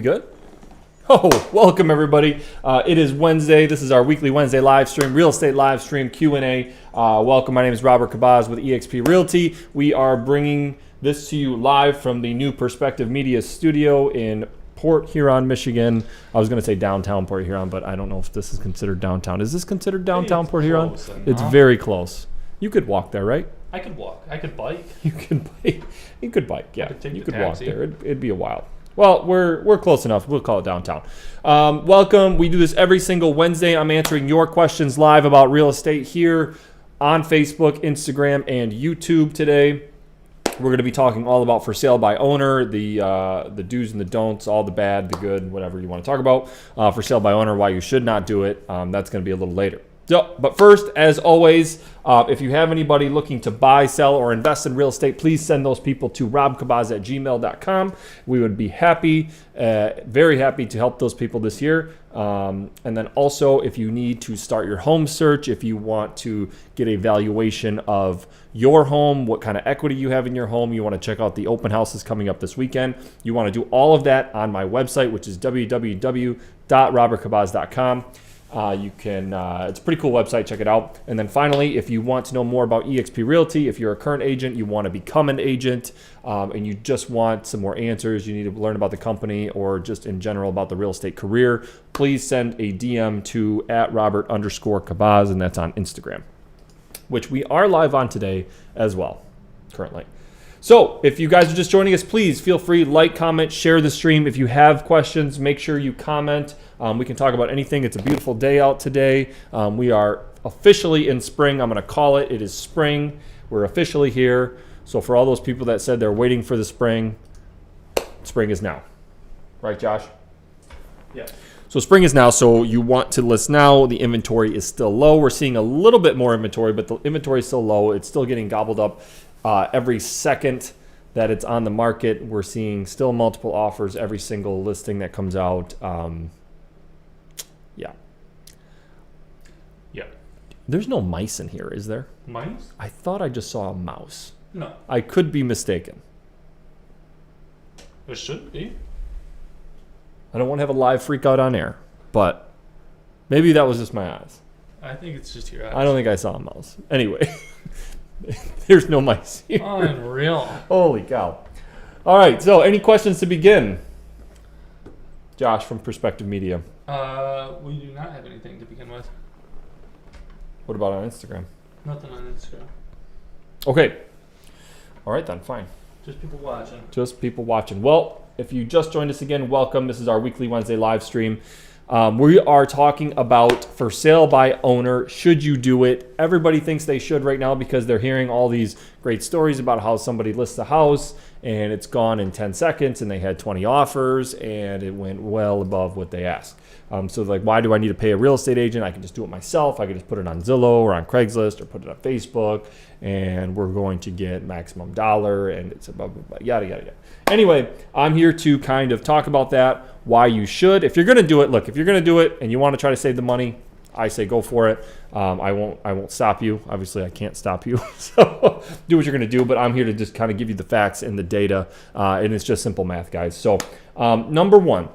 good? Oh, welcome everybody. It is Wednesday. This is our weekly Wednesday live stream, real estate live stream Q&A. Welcome. My name is Robert Cabaz with eXp Realty. We are bringing this to you live from the new Perspective Media studio in Port Huron, Michigan. I was going to say downtown Port Huron, but I don't know if this is considered downtown. Is this considered downtown Port Huron? It's very close. You could walk there, right? I could walk. I could bike. You could bike. You could bike. Yeah, you could walk there. It'd be a while. Well, we're close enough. We'll call it downtown. Welcome. We do this every single Wednesday. I'm answering your questions live about real estate here on Facebook, Instagram, and YouTube today. We're going to be talking all about for sale by owner, the do's and the don'ts, all the bad, the good, whatever you want to talk about. For sale by owner, why you should not do it. That's going to be a little later. So, but first, as always, if you have anybody looking to buy, sell, or invest in real estate, please send those people to robcabaz@gmail.com. We would be happy, very happy to help those people this year. And then also, if you need to start your home search, if you want to get a valuation of your home, what kind of equity you have in your home, you want to check out the open houses coming up this weekend. You want to do all of that on my website, which is www.robertcabaz.com. You can, it's a pretty cool website, check it out. And then finally, if you want to know more about eXp Realty, if you're a current agent, you want to become an agent, and you just want some more answers, you need to learn about the company or just in general about the real estate career, please send a DM to @Robert_Cabaz, and that's on Instagram, which we are live on today as well, currently. So if you guys are just joining us, please feel free, like, comment, share the stream. If you have questions, make sure you comment. We can talk about anything. It's a beautiful day out today. We are officially in spring. I'm going to call it. It is spring. We're officially here. So for all those people that said they're waiting for the spring is now. Right, Josh? Yeah. So spring is now, so you want to list now. The inventory is still low. We're seeing a little bit more inventory, but the inventory is still low. It's still getting gobbled up. Every second that it's on the market, we're seeing still multiple offers every single listing that comes out. Yeah. There's no mice in here, is there? Mice? I thought I just saw a mouse. No. I could be mistaken. There should be. I don't want to have a live freak out on air, but maybe that was just my eyes. I think it's just your eyes. I don't think I saw a mouse. Anyway, there's no mice here. Unreal. Holy cow. All right, so any questions to begin? Josh from Perspective Media. We do not have anything to begin with. What about on Instagram? Nothing on Instagram. Okay. All right then, fine. Just people watching. Just people watching. Well, if you just joined us again, welcome. This is our weekly Wednesday live stream. We are talking about for sale by owner. Should you do it? Everybody thinks they should right now because they're hearing all these great stories about how somebody lists a house and it's gone in 10 seconds and they had 20 offers and it went well above what they asked. So like, why do I need to pay a real estate agent? I can just do it myself. I can just put it on Zillow or on Craigslist or put it on Facebook and we're going to get maximum dollar and it's blah, blah, blah, yada, yada, yada. Anyway, I'm here to kind of talk about that, why you should. If you're going to do it, look, if you're going to do it and you want to try to save the money, I say go for it. I won't stop you. Obviously, I can't stop you. So do what you're going to do, but I'm here to just kind of give you the facts and the data, and it's just simple math, guys. So number one,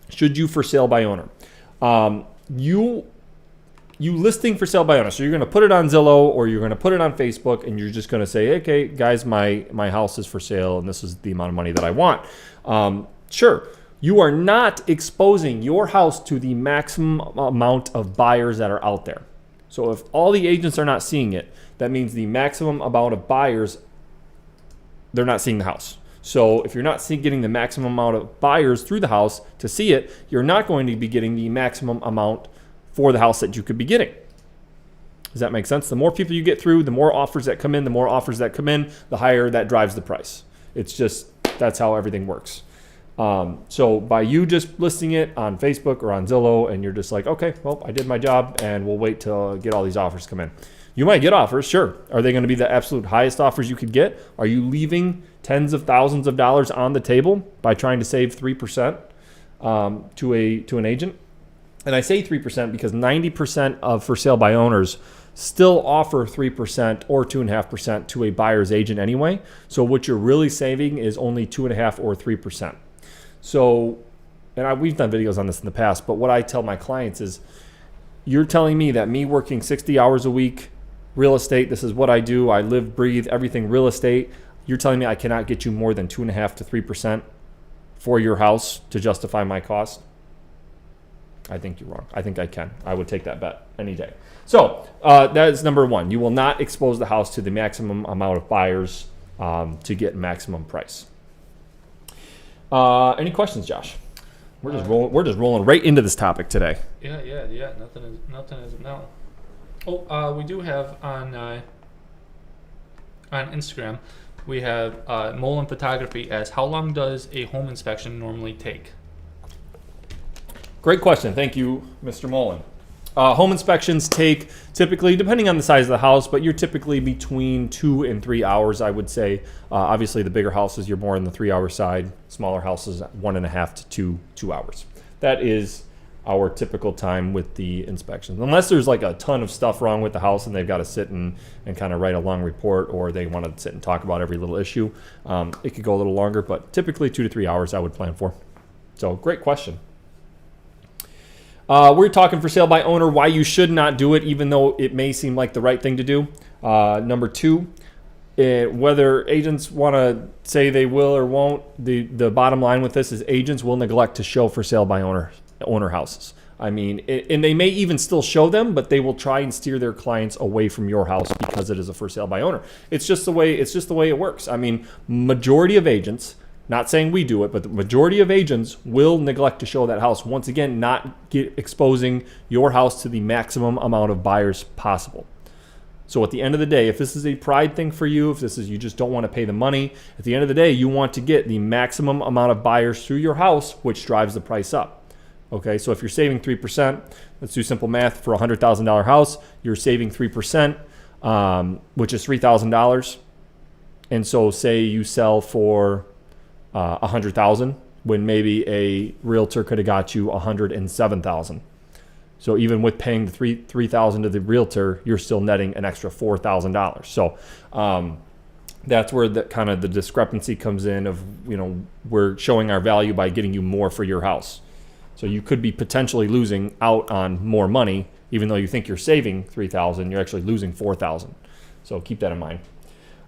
should you for sale by owner? You listing for sale by owner. So you're going to put it on Zillow or you're going to put it on Facebook and you're just going to say, okay, guys, my house is for sale and this is the amount of money that I want. Sure. You are not exposing your house to the maximum amount of buyers that are out there. So if all the agents are not seeing it, that means the maximum amount of buyers, they're not seeing the house. So if you're not getting the maximum amount of buyers through the house to see it, you're not going to be getting the maximum amount for the house that you could be getting. Does that make sense? The more people you get through, the more offers that come in, the higher that drives the price. It's just, that's how everything works. So by you just listing it on Facebook or on Zillow and you're just like, okay, well, I did my job and we'll wait till get all these offers come in. You might get offers, sure. Are they going to be the absolute highest offers you could get? Are you leaving tens of thousands of dollars on the table by trying to save 3% to an agent? And I say 3% because 90% of for sale by owners still offer 3% or 2.5% to a buyer's agent anyway. So what you're really saving is only 2.5% or 3%. So we've done videos on this in the past, but what I tell my clients is, you're telling me that me working 60 hours a week, real estate, this is what I do, I live, breathe, everything real estate, you're telling me I cannot get you more than 2.5% to 3% for your house to justify my cost? I think you're wrong. I think I can. I would take that bet any day. So that is number one. You will not expose the house to the maximum amount of buyers to get maximum price. Any questions, Josh? We're just rolling right into this topic today. Yeah. Nothing is no. Oh, we do have on Instagram, we have Mullen Photography as, how long does a home inspection normally take? Great question. Thank you, Mr. Mullen. Home inspections take typically, depending on the size of the house, but you're typically between 2 and 3 hours, I would say. Obviously, the bigger houses, you're more on the 3-hour side. Smaller houses, 1.5 to 2 hours. That is our typical time with the inspections. Unless there's like a ton of stuff wrong with the house and they've got to sit and kind of write a long report, or they want to sit and talk about every little issue. It could go a little longer, but typically 2 to 3 hours I would plan for. So great question. We're talking for sale by owner, why you should not do it, even though it may seem like the right thing to do. Number two, whether agents want to say they will or won't, the bottom line with this is agents will neglect to show for sale by owner houses. I mean, and they may even still show them, but they will try and steer their clients away from your house because it is a for sale by owner. It's just the way it works. I mean, majority of agents, not saying we do it, but the majority of agents will neglect to show that house. Once again, not exposing your house to the maximum amount of buyers possible. So at the end of the day, if this is a pride thing for you, if this is you just don't want to pay the money, at the end of the day, you want to get the maximum amount of buyers through your house, which drives the price up. Okay, so if you're saving 3%, let's do simple math. For a $100,000 house, you're saving 3%, which is $3,000. And so say you sell for $100,000 when maybe a realtor could have got you $107,000. So even with paying the $3,000 to the realtor, you're still netting an extra $4,000. So that's where the kind of the discrepancy comes in of, we're showing our value by getting you more for your house. So you could be potentially losing out on more money, even though you think you're saving $3,000, you're actually losing $4,000. So keep that in mind.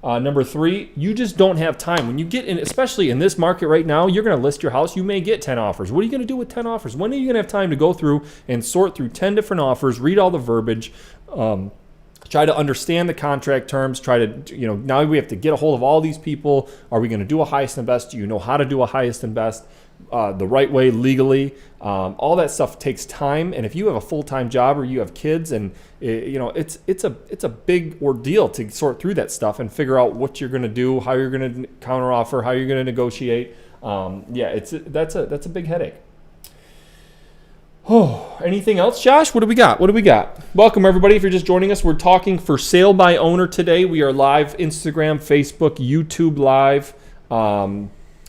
Number three, you just don't have time. When you get in, especially in this market right now, you're going to list your house. You may get 10 offers. What are you going to do with 10 offers? When are you going to have time to go through and sort through 10 different offers, read all the verbiage, try to understand the contract terms, try to, now we have to get a hold of all these people. Are we going to do a highest and best? Do you know how to do a highest and best the right way legally? All that stuff takes time. And if you have a full-time job or you have kids, and it's a big ordeal to sort through that stuff and figure out what you're going to do, how you're going to counteroffer, how you're going to negotiate. That's a big headache. Oh, anything else, Josh? What do we got? Welcome, everybody. If you're just joining us, we're talking for sale by owner today. We are live, Instagram, Facebook, YouTube live.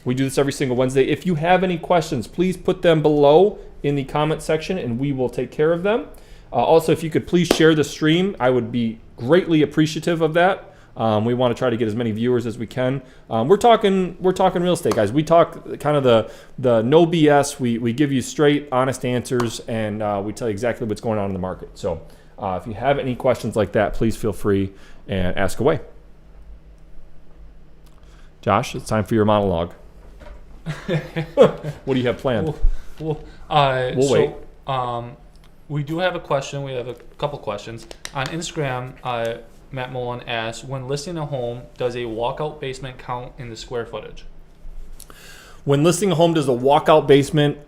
We do this every single Wednesday. If you have any questions, please put them below in the comment section and we will take care of them. Also, if you could please share the stream, I would be greatly appreciative of that. We want to try to get as many viewers as we can. We're talking real estate, guys. We talk kind of the no BS. We give you straight, honest answers, and we tell you exactly what's going on in the market. So if you have any questions like that, please feel free and ask away. Josh, it's time for your monologue. What do you have planned? We'll wait. We do have a question. We have a couple questions. On Instagram, Matt Mullen asks, when listing a home, does a walkout basement count in the square footage? When listing a home, does a walkout basement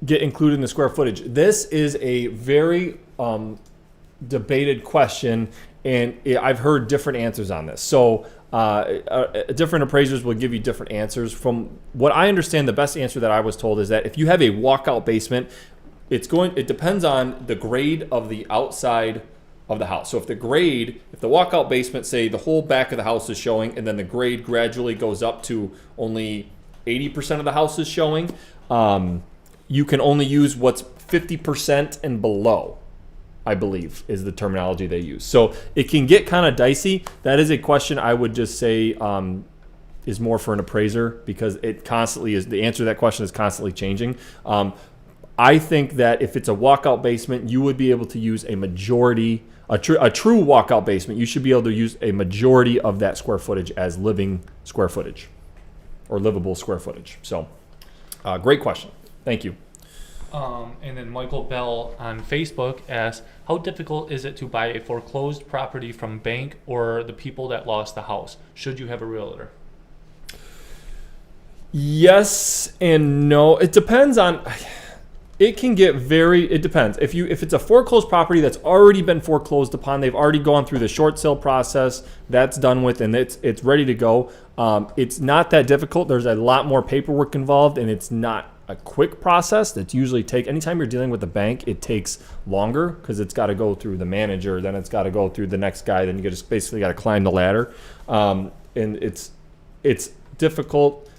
get included in the square footage? This is a very debated question, and I've heard different answers on this. So different appraisers will give you different answers. From what I understand, the best answer that I was told is that if you have a walkout basement, it depends on the grade of the outside of the house. So if the walkout basement, say the whole back of the house is showing, and then the grade gradually goes up to only 80% of the house is showing, you can only use what's 50% and below, I believe, is the terminology they use. So it can get kind of dicey. That is a question I would just say is more for an appraiser because it constantly is. The answer to that question is constantly changing. I think that if it's a walkout basement, you would be able to use a majority, a true walkout basement. You should be able to use a majority of that square footage as living square footage or livable square footage. So, great question. Thank you. And then Michael Bell on Facebook asks, how difficult is it to buy a foreclosed property from bank or the people that lost the house? Should you have a realtor? Yes and no. It depends on. It can get it depends. If it's a foreclosed property that's already been foreclosed upon, they've already gone through the short sale process, that's done with, and it's ready to go. It's not that difficult. There's a lot more paperwork involved, and it's not a quick process. That's usually anytime you're dealing with a bank, it takes longer because it's got to go through the manager, then it's got to go through the next guy, then you just basically got to climb the ladder, and it's difficult.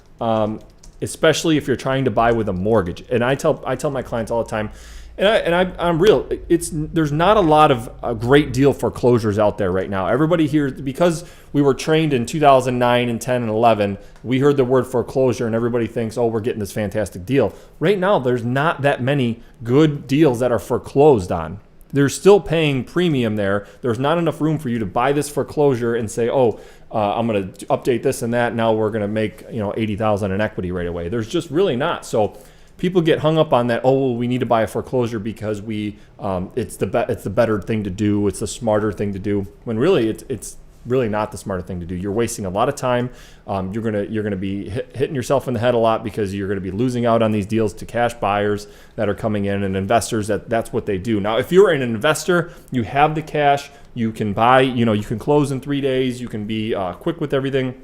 Especially if you're trying to buy with a mortgage. And I tell my clients all the time, I'm real. There's not a lot of a great deal foreclosures out there right now. Everybody here, because we were trained in 2009 and 10 and 11, we heard the word foreclosure and everybody thinks, oh, we're getting this fantastic deal. Right now, there's not that many good deals that are foreclosed on. They're still paying premium there. There's not enough room for you to buy this foreclosure and say, oh, I'm going to update this and that. Now we're going to make $80,000 in equity right away. There's just really not. So people get hung up on that. Oh, well, we need to buy a foreclosure because it's the better thing to do. It's the smarter thing to do. When really it's really not the smarter thing to do. You're wasting a lot of time. You're gonna be hitting yourself in the head a lot because you're gonna be losing out on these deals to cash buyers that are coming in and investors. That's what they do. Now, if you're an investor, you have the cash. You can buy. You can close in 3 days. You can be quick with everything,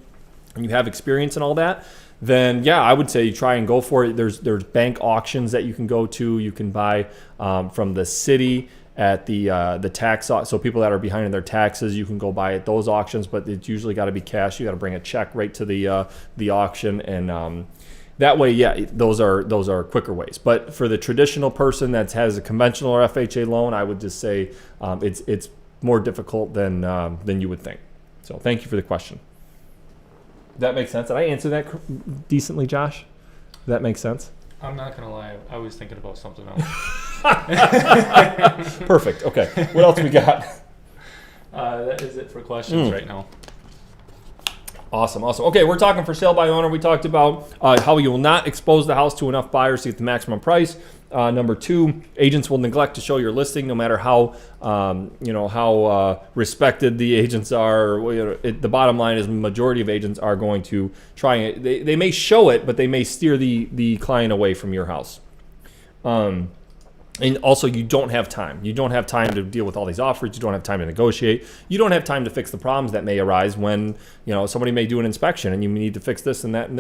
and you have experience and all that. Then yeah, I would say you try and go for it. There's bank auctions that you can go to. You can buy from the city at the tax, so people that are behind in their taxes, you can go buy at those auctions, but it's usually got to be cash. You got to bring a check right to the auction, and that way, yeah, those are quicker ways. But for the traditional person that has a conventional or FHA loan, I would just say it's more difficult than you would think. So thank you for the question. Does that make sense? Did I answer that decently, Josh? Does that make sense? I'm not gonna lie, I was thinking about something else. Perfect. Okay. What else we got? That is it for questions right now. Awesome. Okay, we're talking for sale by owner. We talked about how you will not expose the house to enough buyers to get the maximum price. Number 2, agents will neglect to show your listing, no matter how respected the agents are. The bottom line is, the majority of agents are going to try it. They may show it, but they may steer the client away from your house. And also, you don't have time. You don't have time to deal with all these offers. You don't have time to negotiate. You don't have time to fix the problems that may arise when somebody may do an inspection and you need to fix this and that. And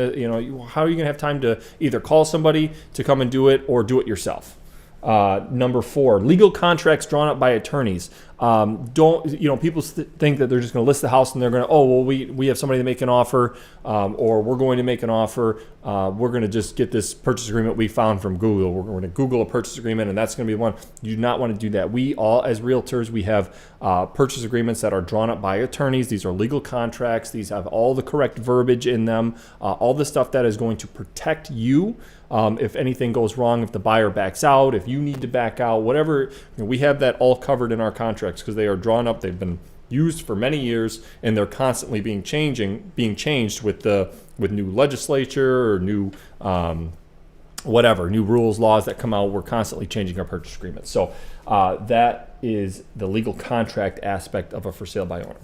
how are you going to have time to either call somebody to come and do it or do it yourself? Number 4, legal contracts drawn up by attorneys. People think that they're just going to list the house and they're going to, we have somebody to make an offer, or we're going to make an offer. We're going to just get this purchase agreement we found from Google. We're going to Google a purchase agreement, and that's going to be the one. You do not want to do that. We all, as realtors, we have purchase agreements that are drawn up by attorneys. These are legal contracts. These have all the correct verbiage in them, all the stuff that is going to protect you. If anything goes wrong, if the buyer backs out, if you need to back out, whatever, we have that all covered in our contracts because they are drawn up. They've been used for many years, and they're constantly being changed with new legislature or new new rules, laws that come out. We're constantly changing our purchase agreements. So that is the legal contract aspect of a for sale by owner.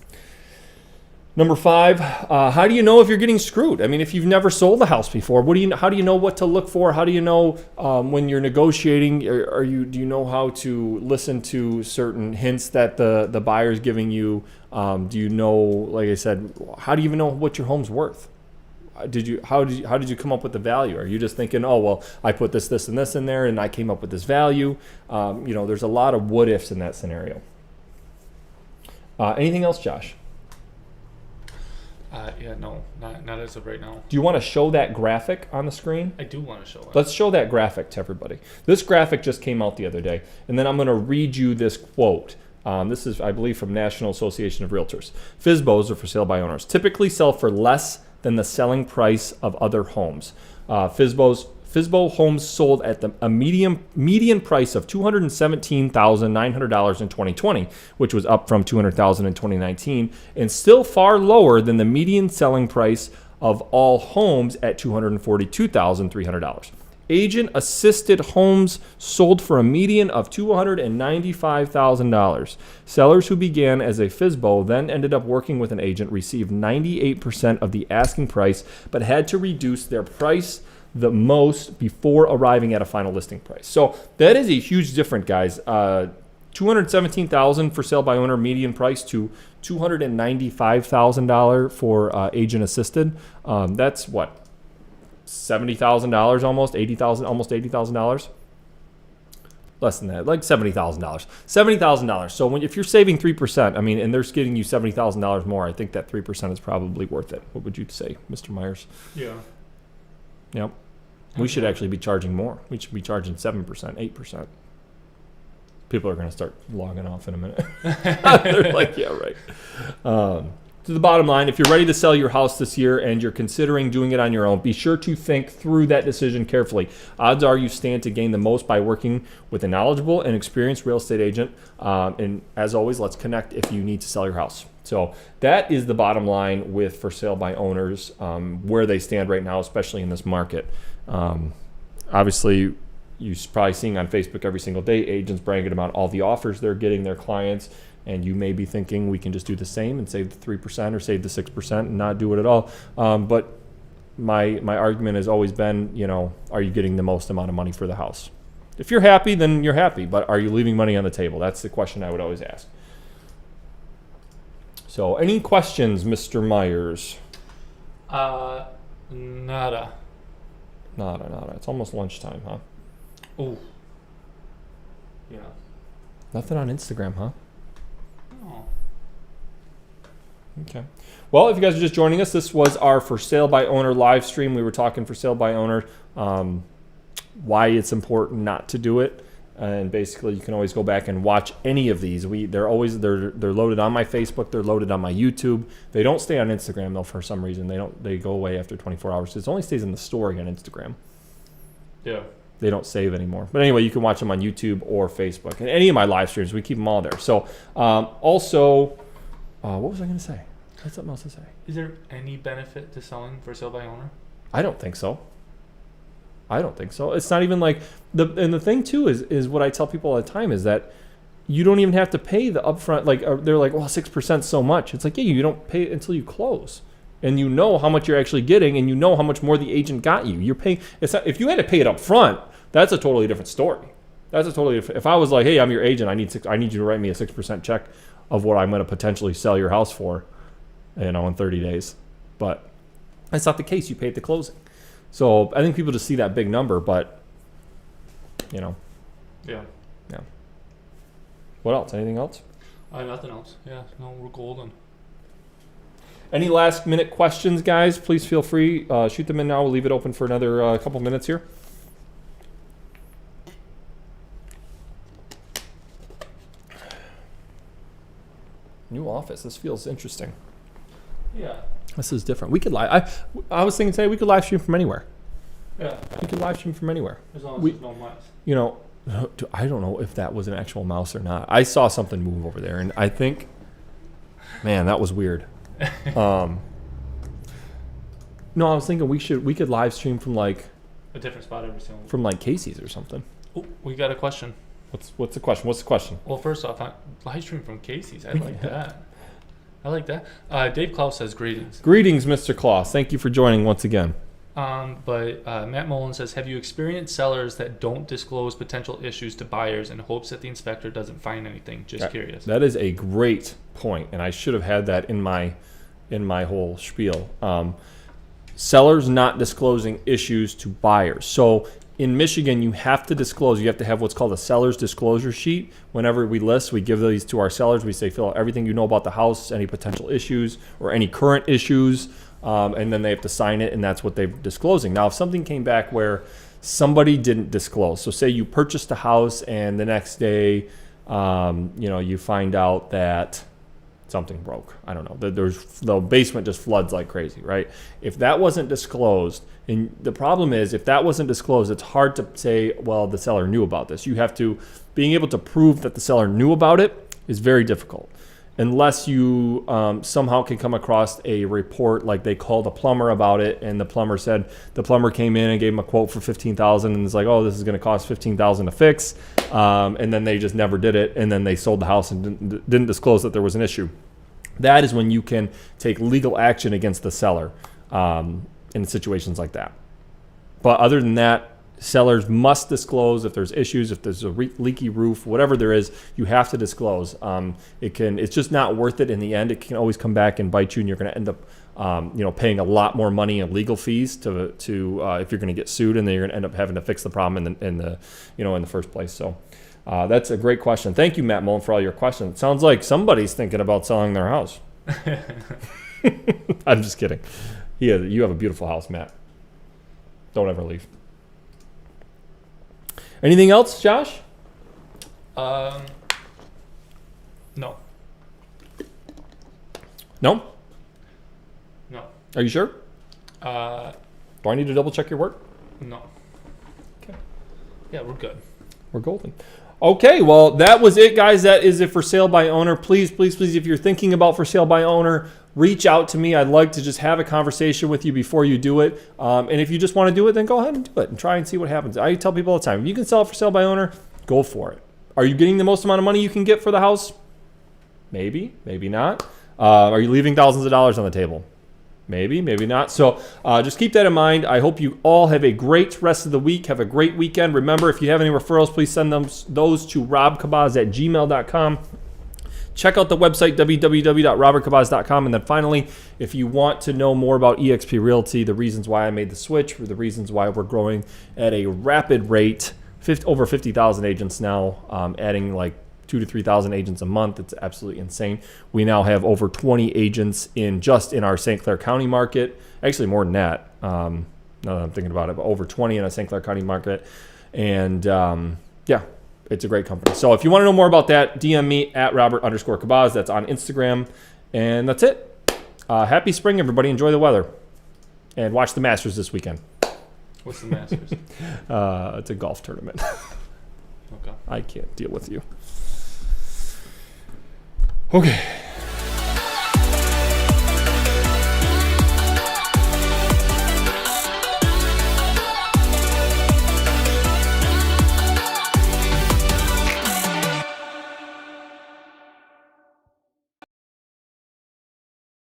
Number 5, how do you know if you're getting screwed? I mean, if you've never sold a house before, how do you know what to look for? How do you know when you're negotiating? Do you know how to listen to certain hints that the buyer's giving you? Do you know, like I said, how do you even know what your home's worth? How did you come up with the value? Are you just thinking, oh well, I put this, and this in there, and I came up with this value? There's a lot of what ifs in that scenario. Anything else, Josh? No, not as of right now. Do you want to show that graphic on the screen? I do want to show it. Let's show that graphic to everybody. This graphic just came out the other day, and then I'm going to read you this quote. This is, I believe, from National Association of Realtors. FSBOs, or for sale by owners, typically sell for less than the selling price of other homes. FSBO homes sold at a median price of $217,900 in 2020, which was up from $200,000 in 2019, and still far lower than the median selling price of all homes at $242,300. Agent-assisted homes sold for a median of $295,000. Sellers who began as a FSBO then ended up working with an agent received 98% of the asking price, but had to reduce their price the most before arriving at a final listing price. So that is a huge difference, guys. $217,000 for sale by owner median price to $295,000 for agent assisted. That's what, $70,000 almost, $80,000, less than that, like $70,000. $70,000. So if you're saving 3%, I mean, and they're getting you $70,000 more, I think that 3% is probably worth it. What would you say, Mr. Myers? Yeah. Yep. We should actually be charging more. We should be charging 7%, 8%. People are going to start logging off in a minute. They're like, yeah, right. To the bottom line, if you're ready to sell your house this year and you're considering doing it on your own, be sure to think through that decision carefully. Odds are you stand to gain the most by working with a knowledgeable and experienced real estate agent. And as always, let's connect if you need to sell your house. So that is the bottom line with for sale by owners, where they stand right now, especially in this market. Obviously, you're probably seeing on Facebook every single day agents bragging about all the offers they're getting their clients, and you may be thinking we can just do the same and save the 3% or save the 6% and not do it at all. But my argument has always been, are you getting the most amount of money for the house? If you're happy, then you're happy, but are you leaving money on the table? That's the question I would always ask. So, any questions, Mr. Myers? Nada. Nada. It's almost lunchtime, huh? Oh. Yeah. Nothing on Instagram, huh? Oh. Okay. Well, if you guys are just joining us, this was our for sale by owner live stream. We were talking for sale by owner, why it's important not to do it. And basically, you can always go back and watch any of these. They're loaded on my Facebook. They're loaded on my YouTube. They don't stay on Instagram though for some reason. They go away after 24 hours. It only stays in the story on Instagram. Yeah. They don't save anymore. But anyway, you can watch them on YouTube or Facebook. And any of my live streams, we keep them all there. So also, what was I going to say? I had something else to say. Is there any benefit to selling for sale by owner? I don't think so. It's not even like the thing too is what I tell people all the time is that you don't even have to pay the upfront. Like they're like, well, 6% so much. It's like, yeah, you don't pay it until you close, and you know how much you're actually getting, and you know how much more the agent got you. You're paying. It's not, if you had to pay it up front, that's a totally different story. If I was like, hey, I'm your agent, I need you to write me a 6% check of what I'm going to potentially sell your house for, in 30 days. But that's not the case. You pay at the closing. So I think people just see that big number, but Yeah. What else? Anything else? Nothing else. Yeah. No, we're golden. Any last minute questions, guys? Please feel free. Shoot them in now. We'll leave it open for another couple minutes here. New office. This feels interesting. Yeah. This is different. We could live. I was thinking today we could live stream from anywhere. Yeah. We could live stream from anywhere. As long as there's no mice. I don't know if that was an actual mouse or not. I saw something move over there, and I think, man, that was weird. No, I was thinking we could live stream from like a different spot every single week. From like Casey's or something. Oh, we got a question. What's the question? Well, first off, live stream from Casey's. I like that. Dave Klaus says greetings. Greetings, Mr. Klaus. Thank you for joining once again. But Matt Mullen says, have you experienced sellers that don't disclose potential issues to buyers in hopes that the inspector doesn't find anything? Just curious. That is a great point, and I should have had that in my whole spiel. Sellers not disclosing issues to buyers. So in Michigan, you have to disclose. You have to have what's called a seller's disclosure sheet. Whenever we list, we give these to our sellers. We say, fill out everything you know about the house, any potential issues or any current issues, and then they have to sign it, and that's what they're disclosing. Now, if something came back where somebody didn't disclose, so say you purchased a house and the next day, you find out that something broke. I don't know. The basement just floods like crazy, right? If that wasn't disclosed, and the problem is if that wasn't disclosed, it's hard to say, well, the seller knew about this. You have to, being able to prove that the seller knew about it is very difficult. Unless you somehow can come across a report like they called a plumber about it, and the plumber said the plumber came in and gave him a quote for $15,000, and it's like, oh, this is going to cost $15,000 to fix, and then they just never did it, and then they sold the house and didn't disclose that there was an issue. That is when you can take legal action against the seller in situations like that. But other than that, sellers must disclose if there's issues, if there's a leaky roof, whatever there is, you have to disclose. It's just not worth it in the end. It can always come back and bite you, and you're going to end up, paying a lot more money in legal fees to if you're going to get sued, and then you're going to end up having to fix the problem in the first place. So that's a great question. Thank you, Matt Mullen, for all your questions. It sounds like somebody's thinking about selling their house. I'm just kidding. Yeah, you have a beautiful house, Matt. Don't ever leave. Anything else, Josh? No. No? No. Are you sure? Do I need to double check your work? No. Okay. Yeah, we're good. We're golden. Okay, well, that was it, guys. That is it for sale by owner. Please, please, please, if you're thinking about for sale by owner, reach out to me. I'd like to just have a conversation with you before you do it. And if you just want to do it, then go ahead and do it and try and see what happens. I tell people all the time, if you can sell it for sale by owner, go for it. Are you getting the most amount of money you can get for the house? Maybe, maybe not. Are you leaving thousands of dollars on the table? Maybe, maybe not. So just keep that in mind. I hope you all have a great rest of the week. Have a great weekend. Remember, if you have any referrals, please send those to robkabaz@gmail.com. Check out the website, www.robertkabaz.com. And then finally, if you want to know more about eXp Realty, the reasons why I made the switch, the reasons why we're growing at a rapid rate, over 50,000 agents now, adding like 2,000 to 3,000 agents a month. It's absolutely insane. We now have over 20 agents in our St. Clair County market. Actually, more than that. Now that I'm thinking about it, but over 20 in our St. Clair County market. And yeah, it's a great company. So if you want to know more about that, DM me at Robert_Kabaz. That's on Instagram. And that's it. Happy spring, everybody. Enjoy the weather. And watch the Masters this weekend. What's the Masters? It's a golf tournament. Okay. I can't deal with you. Okay.